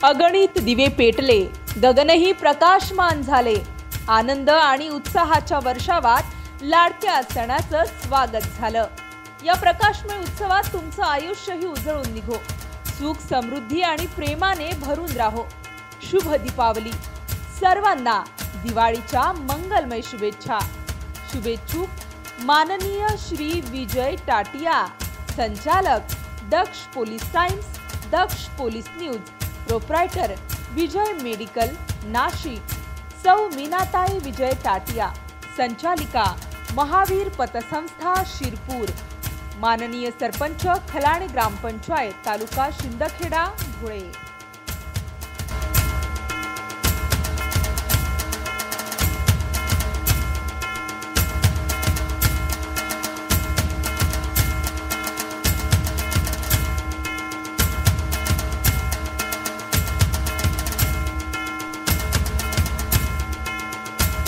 अगणित दिवे पेटले, गगनही प्रकाशमान झाले। आनंद आणि उत्साहाच्या वर्षावात लाडक्या सणाचं स्वागत झालं। या प्रकाशमय उत्सवात तुमचं आयुष्यही उजळून निघो, सुख समृद्धी आणि प्रेमाने भरून राहो। शुभ दीपावली। सर्वांना दिवाळीच्या मंगलमय शुभेच्छा। शुभेच्छुक माननीय श्री विजय टाटिया, संचालक दक्ष पोलीस टाइम्स, दक्ष पोलीस न्यूज, प्रोप्रायटर विजय मेडिकल नाशिक, सौ मीनाताई विजय टाटिया, संचालिका महावीर पतसंस्था शिरपूर, माननीय सरपंच खलाणे ग्रामपंचायत तालुका शिंदखेडा धुळे।